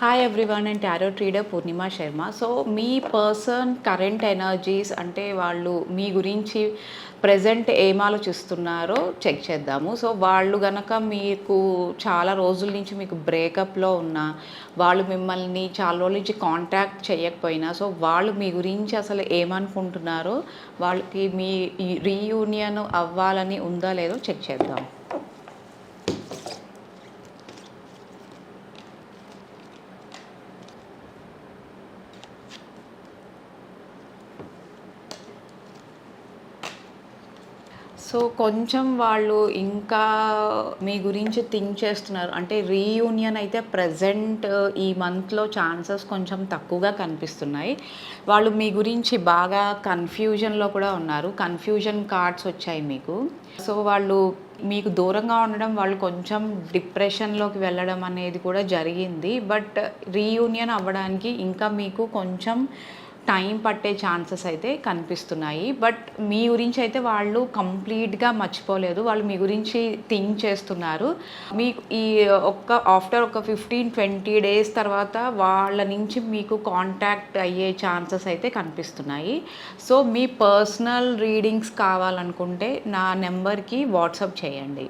Hi everyone, and tarot reader Purnima Sharma. So మీ person current energies అంటే వాళ్ళు మీ గురించి ప్రజెంట్ ఏం ఆలోచిస్తున్నారో చెక్ చేద్దాము. సో వాళ్ళు గనక మీకు చాలా రోజుల నుంచి మీకు బ్రేకప్లో ఉన్న వాళ్ళు మిమ్మల్ని చాలా రోజుల నుంచి కాంటాక్ట్ చేయకపోయినా, సో వాళ్ళు మీ గురించి అసలు ఏమనుకుంటున్నారో, వాళ్ళకి మీ రీయూనియన్ అవ్వాలని ఉందా లేదో చెక్ చేద్దాం. సో కొంచెం వాళ్ళు ఇంకా మీ గురించి థింక్ చేస్తున్నారు. అంటే రీయూనియన్ అయితే ప్రెజెంట్ ఈ మంత్లో ఛాన్సెస్ కొంచెం తక్కువగా కనిపిస్తున్నాయి. వాళ్ళు మీ గురించి బాగా కన్ఫ్యూజన్లో కూడా ఉన్నారు. కన్ఫ్యూజన్ కార్డ్స్ వచ్చాయి మీకు. సో వాళ్ళు మీకు దూరంగా ఉండడం, వాళ్ళు కొంచెం డిప్రెషన్లోకి వెళ్ళడం అనేది కూడా జరిగింది. బట్ రీయూనియన్ అవ్వడానికి ఇంకా మీకు కొంచెం టైం పట్టే ఛాన్సెస్ అయితే కనిపిస్తున్నాయి. బట్ మీ గురించి అయితే వాళ్ళు కంప్లీట్గా మర్చిపోలేదు. వాళ్ళు మీ గురించి థింక్ చేస్తున్నారు. మీకు ఈ ఆఫ్టర్ ఒక 15-20 డేస్ తర్వాత వాళ్ళ నుంచి మీకు కాంటాక్ట్ అయ్యే ఛాన్సెస్ అయితే కనిపిస్తున్నాయి. సో మీ పర్సనల్ రీడింగ్స్ కావాలనుకుంటే నా నెంబర్కి వాట్సాప్ చేయండి.